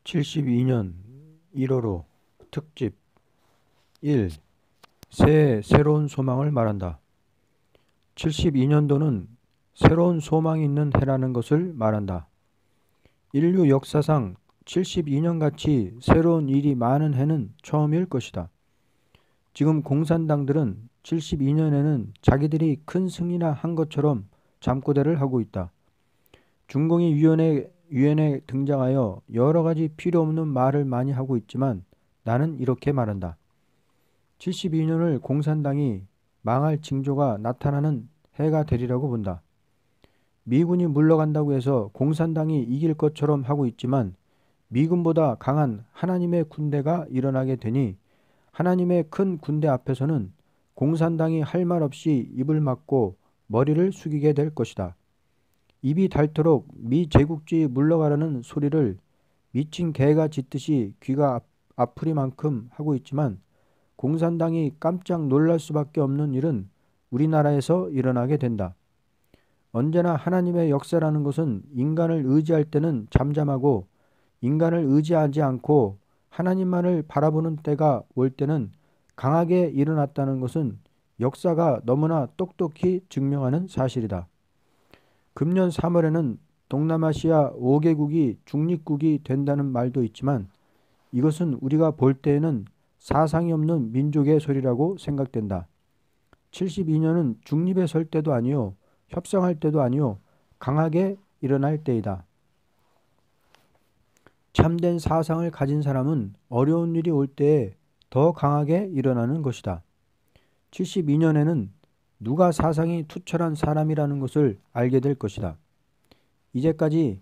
72년 1월호 특집 1. 새해 새로운 소망을 말한다. 72년도는 새로운 소망이 있는 해라는 것을 말한다. 인류 역사상 72년같이 새로운 일이 많은 해는 처음일 것이다. 지금 공산당들은 72년에는 자기들이 큰 승리나 한 것처럼 잠꼬대를 하고 있다. 중공이 유엔에 등장하여 여러 가지 필요 없는 말을 많이 하고 있지만 나는 이렇게 말한다. 72년을 공산당이 망할 징조가 나타나는 해가 되리라고 본다. 미군이 물러간다고 해서 공산당이 이길 것처럼 하고 있지만 미군보다 강한 하나님의 군대가 일어나게 되니 하나님의 큰 군대 앞에서는 공산당이 할 말 없이 입을 막고 머리를 숙이게 될 것이다. 입이 닳도록 미제국주의 물러가라는 소리를 미친 개가 짖듯이 귀가 아프리만큼 하고 있지만 공산당이 깜짝 놀랄 수밖에 없는 일은 우리나라에서 일어나게 된다. 언제나 하나님의 역사라는 것은 인간을 의지할 때는 잠잠하고 인간을 의지하지 않고 하나님만을 바라보는 때가 올 때는 강하게 일어났다는 것은 역사가 너무나 똑똑히 증명하는 사실이다. 금년 3월에는 동남아시아 5개국이 중립국이 된다는 말도 있지만 이것은 우리가 볼 때에는 사상이 없는 민족의 소리라고 생각된다. 72년은 중립에 설 때도 아니요, 협상할 때도 아니요, 강하게 일어날 때이다. 참된 사상을 가진 사람은 어려운 일이 올 때에 더 강하게 일어나는 것이다. 72년에는 누가 사상이 투철한 사람이라는 것을 알게 될 것이다. 이제까지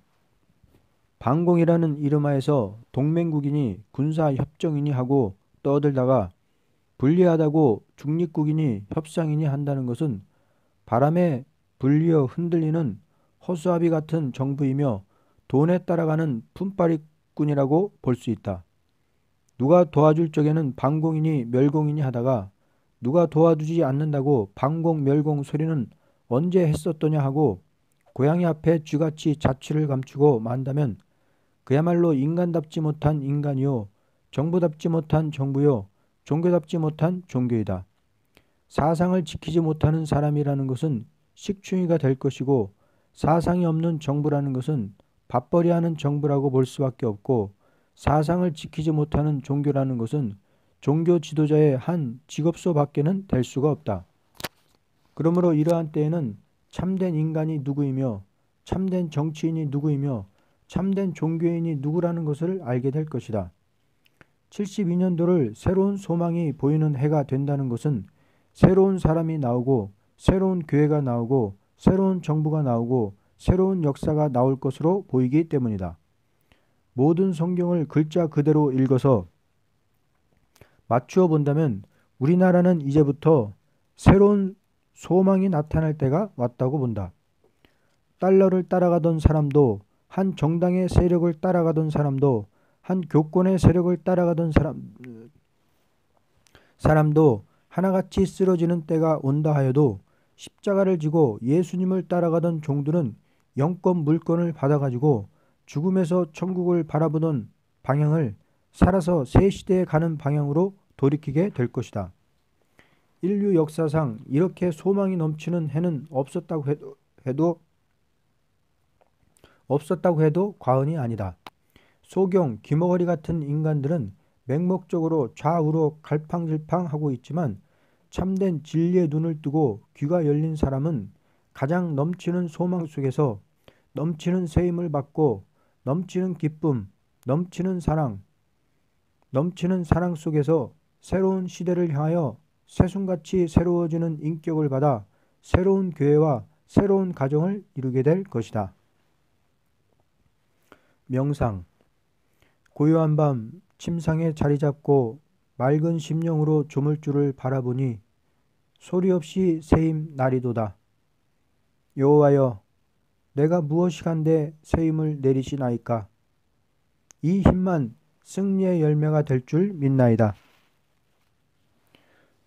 반공이라는 이름하에서 동맹국이니 군사협정이니 하고 떠들다가 불리하다고 중립국이니 협상이니 한다는 것은 바람에 불리어 흔들리는 허수아비 같은 정부이며 돈에 따라가는 품바리꾼이라고 볼 수 있다. 누가 도와줄 적에는 반공이니 멸공이니 하다가 누가 도와주지 않는다고 반공 멸공 소리는 언제 했었더냐 하고 고양이 앞에 쥐같이 자취를 감추고 만다면 그야말로 인간답지 못한 인간이요, 정부답지 못한 정부요, 종교답지 못한 종교이다. 사상을 지키지 못하는 사람이라는 것은 식충이가 될 것이고 사상이 없는 정부라는 것은 밥벌이하는 정부라고 볼 수밖에 없고 사상을 지키지 못하는 종교라는 것은 종교 지도자의 한 직업소 밖에는 될 수가 없다. 그러므로 이러한 때에는 참된 인간이 누구이며 참된 정치인이 누구이며 참된 종교인이 누구라는 것을 알게 될 것이다. 72년도를 새로운 소망이 보이는 해가 된다는 것은 새로운 사람이 나오고 새로운 교회가 나오고 새로운 정부가 나오고 새로운 역사가 나올 것으로 보이기 때문이다. 모든 성경을 글자 그대로 읽어서 맞추어 본다면 우리나라는 이제부터 새로운 소망이 나타날 때가 왔다고 본다. 달러를 따라가던 사람도 한 정당의 세력을 따라가던 사람도 한 교권의 세력을 따라가던 사람도 하나같이 쓰러지는 때가 온다 하여도 십자가를 지고 예수님을 따라가던 종들은 영권 물권을 받아가지고 죽음에서 천국을 바라보던 방향을 살아서 새 시대에 가는 방향으로 돌이키게 될 것이다. 인류 역사상 이렇게 소망이 넘치는 해는 없었다고 해도 과언이 아니다. 소경, 귀머거리 같은 인간들은 맹목적으로 좌우로 갈팡질팡하고 있지만 참된 진리의 눈을 뜨고 귀가 열린 사람은 가장 넘치는 소망 속에서 넘치는 세임을 받고 넘치는 기쁨, 넘치는 사랑 속에서 새로운 시대를 향하여 새순같이 새로워지는 인격을 받아 새로운 교회와 새로운 가정을 이루게 될 것이다. 명상. 고요한 밤 침상에 자리 잡고 맑은 심령으로 조물주를 바라보니 소리 없이 세임 나리도다. 여호와여, 내가 무엇이간데 세임을 내리시나이까. 이 힘만 승리의 열매가 될 줄 믿나이다.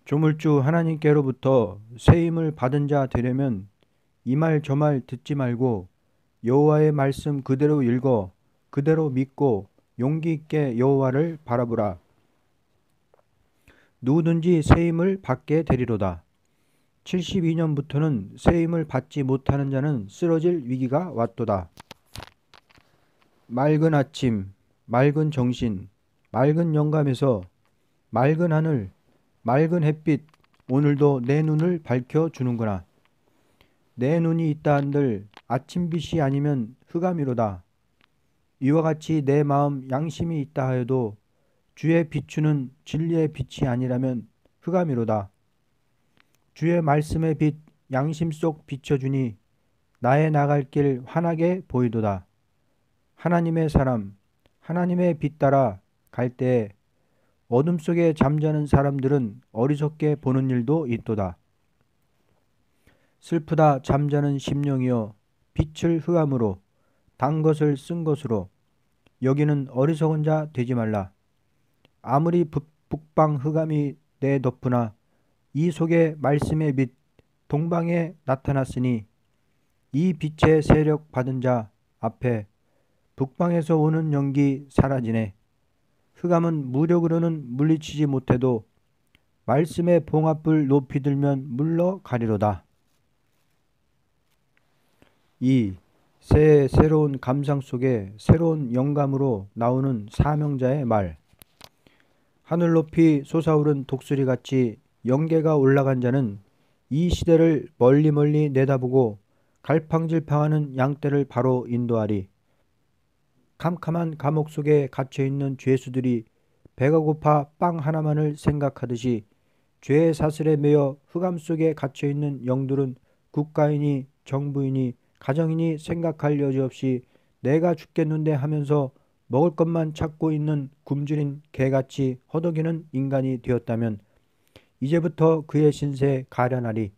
조물주 하나님께로부터 세임을 받은 자 되려면 이 말 저 말 듣지 말고 여호와의 말씀 그대로 읽어 그대로 믿고 용기 있게 여호와를 바라보라. 누구든지 세임을 받게 되리로다. 72년부터는 세임을 받지 못하는 자는 쓰러질 위기가 왔도다. 맑은 아침, 맑은 정신, 맑은 영감에서 맑은 하늘, 맑은 햇빛, 오늘도 내 눈을 밝혀주는구나. 내 눈이 있다 한들 아침빛이 아니면 흑암이로다. 이와 같이 내 마음 양심이 있다 하여도 주의 비추는 진리의 빛이 아니라면 흑암이로다. 주의 말씀의 빛 양심 속 비춰주니 나의 나갈 길 환하게 보이도다. 하나님의 사람, 하나님의 빛 따라 갈 때에 어둠 속에 잠자는 사람들은 어리석게 보는 일도 있도다. 슬프다 잠자는 심령이여 빛을 흑암으로 단 것을 쓴 것으로 여기는 어리석은 자 되지 말라. 아무리 북방 흑암이 내 덮으나 이 속에 말씀의 빛 동방에 나타났으니 이 빛의 세력 받은 자 앞에 북방에서 오는 연기 사라지네. 흑암은 무력으로는 물리치지 못해도 말씀의 봉합불 높이 들면 물러가리로다. 이 새해 새로운 감상 속에 새로운 영감으로 나오는 사명자의 말. 하늘 높이 솟아오른 독수리같이 영계가 올라간 자는 이 시대를 멀리 멀리 내다보고 갈팡질팡하는 양떼를 바로 인도하리. 캄캄한 감옥 속에 갇혀있는 죄수들이 배가 고파 빵 하나만을 생각하듯이 죄의 사슬에 매여 흑암 속에 갇혀있는 영들은 국가인이 정부인이 가정인이 생각할 여지 없이 내가 죽겠는데 하면서 먹을 것만 찾고 있는 굶주린 개같이 허덕이는 인간이 되었다면 이제부터 그의 신세 가련하리.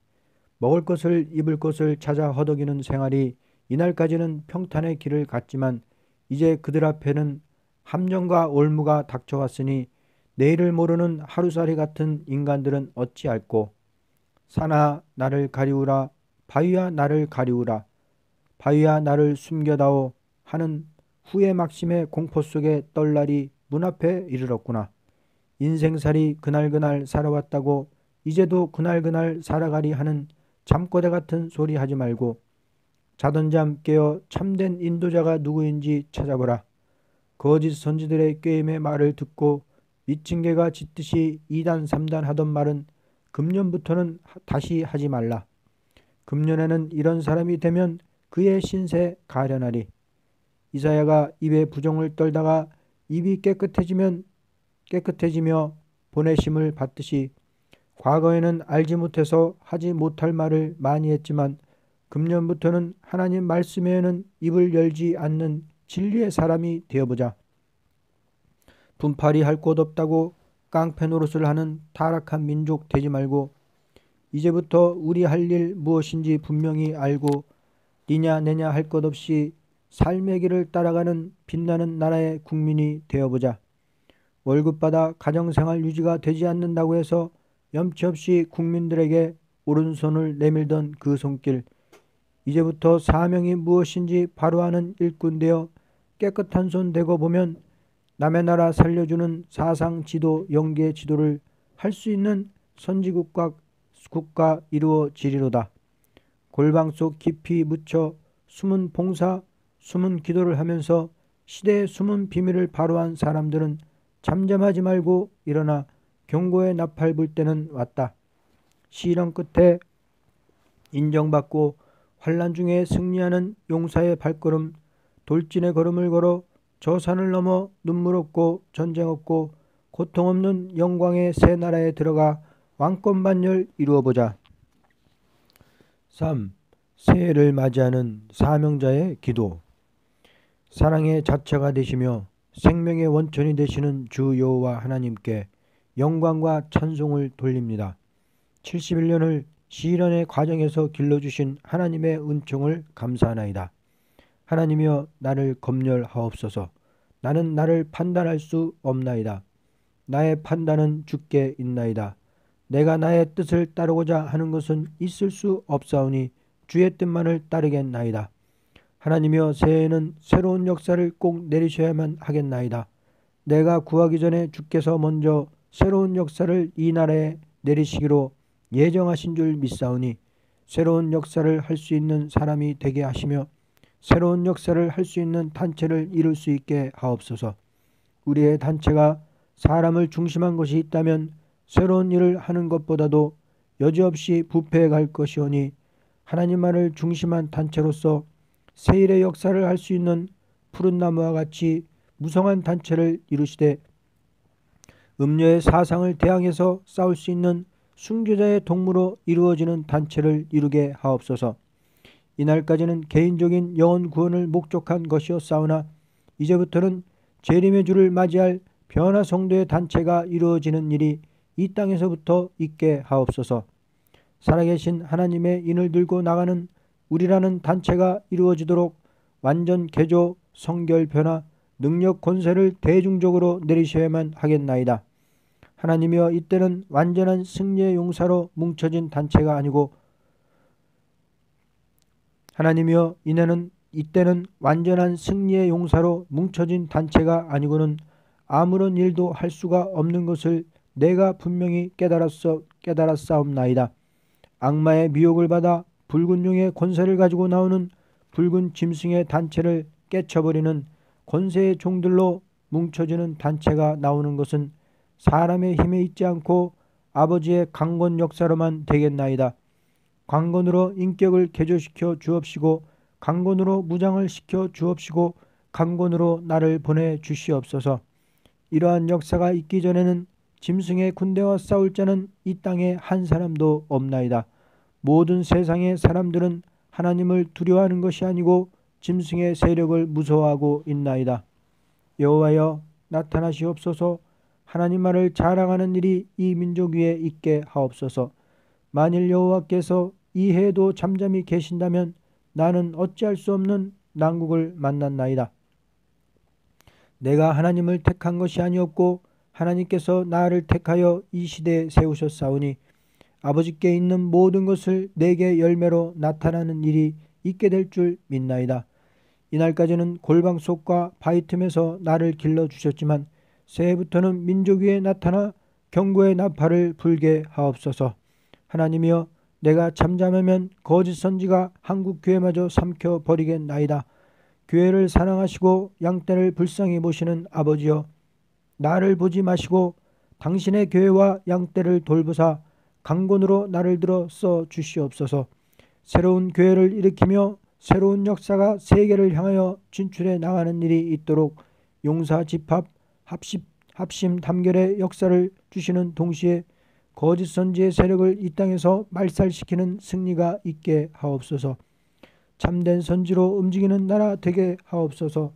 먹을 것을 입을 것을 찾아 허덕이는 생활이 이날까지는 평탄의 길을 갔지만 이제 그들 앞에는 함정과 올무가 닥쳐왔으니 내일을 모르는 하루살이 같은 인간들은 어찌 알꼬. 산아 나를 가리우라. 바위야 나를 가리우라. 바위야 나를 숨겨다오 하는 후의 막심의 공포 속에 떨 날이 문 앞에 이르렀구나. 인생살이 그날그날 살아왔다고 이제도 그날그날 살아가리 하는 잠꼬대 같은 소리 하지 말고 자던 잠 깨어 참된 인도자가 누구인지 찾아보라. 거짓 선지들의 꾀임의 말을 듣고 미친 개가 짖듯이 2단 3단 하던 말은 금년부터는 다시 하지 말라. 금년에는 이런 사람이 되면 그의 신세 가련하리. 이사야가 입에 부종을 떨다가 입이 깨끗해지며 보내심을 받듯이 과거에는 알지 못해서 하지 못할 말을 많이 했지만 금년부터는 하나님 말씀에는 입을 열지 않는 진리의 사람이 되어보자. 분팔이 할 곳 없다고 깡패 노릇을 하는 타락한 민족 되지 말고 이제부터 우리 할 일 무엇인지 분명히 알고 니냐 내냐 할 것 없이 삶의 길을 따라가는 빛나는 나라의 국민이 되어보자. 월급 받아 가정생활 유지가 되지 않는다고 해서 염치 없이 국민들에게 오른손을 내밀던 그 손길, 이제부터 사명이 무엇인지 바로 아는 일꾼 되어 깨끗한 손 대고 보면 남의 나라 살려주는 사상 지도 영계 지도를 할 수 있는 선지국가 이루어지리로다. 골방 속 깊이 묻혀 숨은 봉사, 숨은 기도를 하면서 시대의 숨은 비밀을 바로한 사람들은 잠잠하지 말고 일어나 경고의 나팔 불 때는 왔다. 시련 끝에 인정받고 환난 중에 승리하는 용사의 발걸음, 돌진의 걸음을 걸어 저 산을 넘어 눈물 없고 전쟁 없고 고통 없는 영광의 새 나라에 들어가 왕권 반열 이루어보자. 3. 새해를 맞이하는 사명자의 기도. 사랑의 자체가 되시며 생명의 원천이 되시는 주 여호와 하나님께 영광과 찬송을 돌립니다. 71년을 시련의 과정에서 길러주신 하나님의 은총을 감사하나이다. 하나님이여 나를 검열하옵소서. 나는 나를 판단할 수 없나이다. 나의 판단은 주께 있나이다. 내가 나의 뜻을 따르고자 하는 것은 있을 수 없사오니 주의 뜻만을 따르겠나이다. 하나님이여, 새해에는 새로운 역사를 꼭 내리셔야만 하겠나이다. 내가 구하기 전에 주께서 먼저 새로운 역사를 이 나라에 내리시기로 예정하신 줄 믿사오니 새로운 역사를 할 수 있는 사람이 되게 하시며 새로운 역사를 할 수 있는 단체를 이룰 수 있게 하옵소서. 우리의 단체가 사람을 중심한 것이 있다면 새로운 일을 하는 것보다도 여지없이 부패해 갈 것이오니 하나님만을 중심한 단체로서 새 일의 역사를 할 수 있는 푸른 나무와 같이 무성한 단체를 이루시되 음녀의 사상을 대항해서 싸울 수 있는 순교자의 동무로 이루어지는 단체를 이루게 하옵소서. 이날까지는 개인적인 영혼 구원을 목적한 것이었사오나 이제부터는 재림의 주를 맞이할 변화 성도의 단체가 이루어지는 일이 이 땅에서부터 있게 하옵소서. 살아계신 하나님의 인을 들고 나가는 우리라는 단체가 이루어지도록 완전 개조, 성결 변화, 능력 권세를 대중적으로 내리셔야만 하겠나이다. 하나님이여, 이때는 완전한 승리의 용사로 뭉쳐진 단체가 아니고 하나님이여, 이때는 완전한 승리의 용사로 뭉쳐진 단체가 아니고는 아무런 일도 할 수가 없는 것을 내가 분명히 깨달았사옵나이다. 악마의 미혹을 받아 붉은 용의 권세를 가지고 나오는 붉은 짐승의 단체를 깨쳐버리는 권세의 종들로 뭉쳐지는 단체가 나오는 것은 사람의 힘에 있지 않고 아버지의 강권 역사로만 되겠나이다. 강권으로 인격을 개조시켜 주옵시고 강권으로 무장을 시켜 주옵시고 강권으로 나를 보내 주시옵소서. 이러한 역사가 있기 전에는 짐승의 군대와 싸울 자는 이 땅에 한 사람도 없나이다. 모든 세상의 사람들은 하나님을 두려워하는 것이 아니고 짐승의 세력을 무서워하고 있나이다. 여호와여, 나타나시옵소서. 하나님만을 자랑하는 일이 이 민족 위에 있게 하옵소서. 만일 여호와께서 이 해에도 잠잠히 계신다면 나는 어찌할 수 없는 난국을 만났나이다. 내가 하나님을 택한 것이 아니었고 하나님께서 나를 택하여 이 시대에 세우셨사오니 아버지께 있는 모든 것을 내게 열매로 나타나는 일이 있게 될 줄 믿나이다. 이날까지는 골방 속과 바위 틈에서 나를 길러주셨지만 새해부터는 민족 위에 나타나 경고의 나팔을 불게 하옵소서. 하나님이여, 내가 잠잠하면 거짓 선지가 한국 교회마저 삼켜 버리겠나이다. 교회를 사랑하시고 양떼를 불쌍히 보시는 아버지여, 나를 보지 마시고 당신의 교회와 양떼를 돌보사 강권으로 나를 들어 써 주시옵소서. 새로운 교회를 일으키며 새로운 역사가 세계를 향하여 진출해 나가는 일이 있도록 용사 집합 합심 단결의 역사를 주시는 동시에 거짓 선지의 세력을 이 땅에서 말살시키는 승리가 있게 하옵소서. 참된 선지로 움직이는 나라 되게 하옵소서.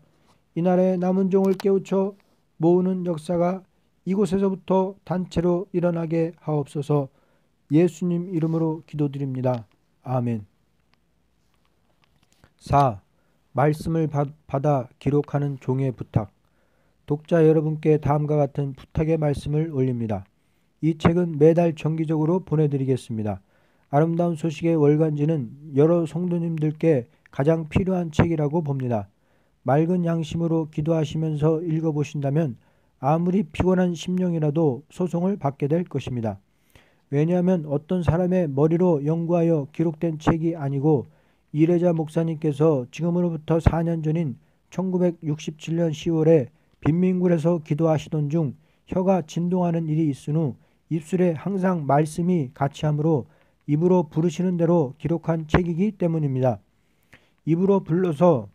이 나라의 남은 종을 깨우쳐 모으는 역사가 이곳에서부터 단체로 일어나게 하옵소서. 예수님 이름으로 기도드립니다. 아멘. 4. 말씀을 받아 기록하는 종의 부탁. 독자 여러분께 다음과 같은 부탁의 말씀을 올립니다. 이 책은 매달 정기적으로 보내드리겠습니다. 아름다운 소식의 월간지는 여러 성도님들께 가장 필요한 책이라고 봅니다. 맑은 양심으로 기도하시면서 읽어보신다면 아무리 피곤한 심령이라도 소송을 받게 될 것입니다. 왜냐하면 어떤 사람의 머리로 연구하여 기록된 책이 아니고 이래자 목사님께서 지금으로부터 4년 전인 1967년 10월에 빈민굴에서 기도하시던 중 혀가 진동하는 일이 있은 후 입술에 항상 말씀이 같이 하므로 입으로 부르시는 대로 기록한 책이기 때문입니다. 입으로 불러서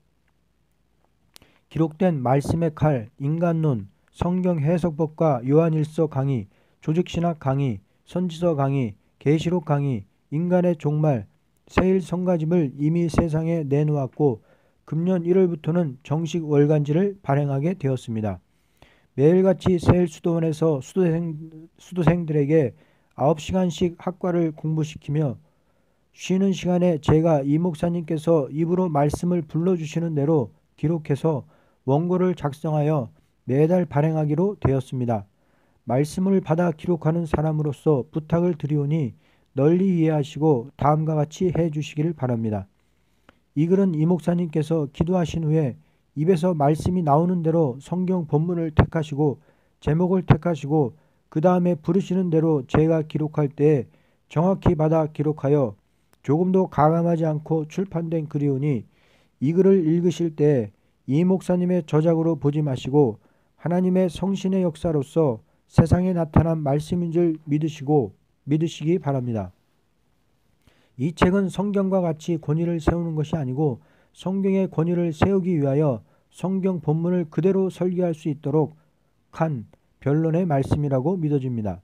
기록된 말씀의 칼, 인간론, 성경 해석법과 요한일서 강의, 조직신학 강의, 선지서 강의, 계시록 강의, 인간의 종말, 새일 성가집을 이미 세상에 내놓았고 금년 1월부터는 정식 월간지를 발행하게 되었습니다. 매일같이 새일 수도원에서 수도생들에게 9시간씩 학과를 공부시키며 쉬는 시간에 제가 이 목사님께서 입으로 말씀을 불러주시는 대로 기록해서 원고를 작성하여 매달 발행하기로 되었습니다. 말씀을 받아 기록하는 사람으로서 부탁을 드리오니 널리 이해하시고 다음과 같이 해 주시기를 바랍니다. 이 글은 이 목사님께서 기도하신 후에 입에서 말씀이 나오는 대로 성경 본문을 택하시고 제목을 택하시고 그 다음에 부르시는 대로 제가 기록할 때 정확히 받아 기록하여 조금도 가감하지 않고 출판된 글이오니 이 글을 읽으실 때 이 목사님의 저작으로 보지 마시고 하나님의 성신의 역사로서 세상에 나타난 말씀인 줄 믿으시기 바랍니다. 이 책은 성경과 같이 권위를 세우는 것이 아니고 성경의 권위를 세우기 위하여 성경 본문을 그대로 설계할 수 있도록 한 변론의 말씀이라고 믿어집니다.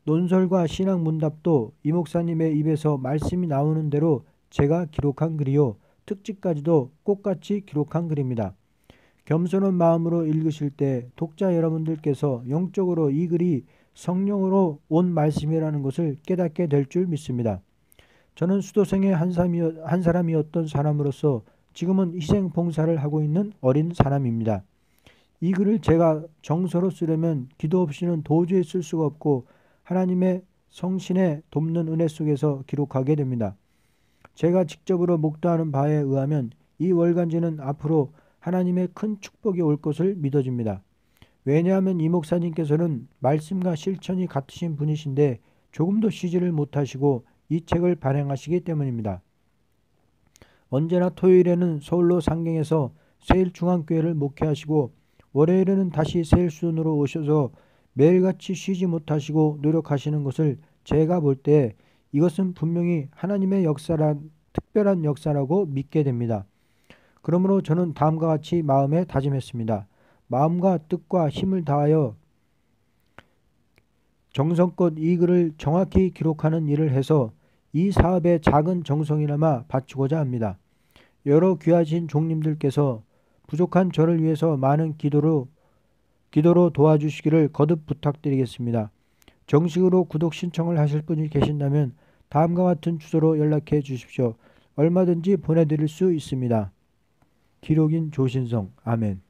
논설과 신앙 문답도 이 목사님의 입에서 말씀이 나오는 대로 제가 기록한 글이요 특집까지도 똑같이 기록한 글입니다. 겸손한 마음으로 읽으실 때 독자 여러분들께서 영적으로 이 글이 성령으로 온 말씀이라는 것을 깨닫게 될 줄 믿습니다. 저는 수도생의 한 사람이었던 사람으로서 지금은 희생 봉사를 하고 있는 어린 사람입니다. 이 글을 제가 정서로 쓰려면 기도 없이는 도저히 쓸 수가 없고 하나님의 성신의 돕는 은혜 속에서 기록하게 됩니다. 제가 직접으로 목도하는 바에 의하면 이 월간지는 앞으로 하나님의 큰 축복이 올 것을 믿어집니다. 왜냐하면 이 목사님께서는 말씀과 실천이 같으신 분이신데 조금도 쉬지를 못하시고 이 책을 발행하시기 때문입니다. 언제나 토요일에는 서울로 상경에서 세일중앙교회를 목회하시고 월요일에는 다시 세일수원으로 오셔서 매일같이 쉬지 못하시고 노력하시는 것을 제가 볼 때 이것은 분명히 하나님의 특별한 역사라고 믿게 됩니다. 그러므로 저는 다음과 같이 마음에 다짐했습니다. 마음과 뜻과 힘을 다하여 정성껏 이 글을 정확히 기록하는 일을 해서 이 사업에 작은 정성이나마 바치고자 합니다. 여러 귀하신 종님들께서 부족한 저를 위해서 많은 기도로 도와주시기를 거듭 부탁드리겠습니다. 정식으로 구독 신청을 하실 분이 계신다면 다음과 같은 주소로 연락해 주십시오. 얼마든지 보내드릴 수 있습니다. 기록인 조신성. 아멘.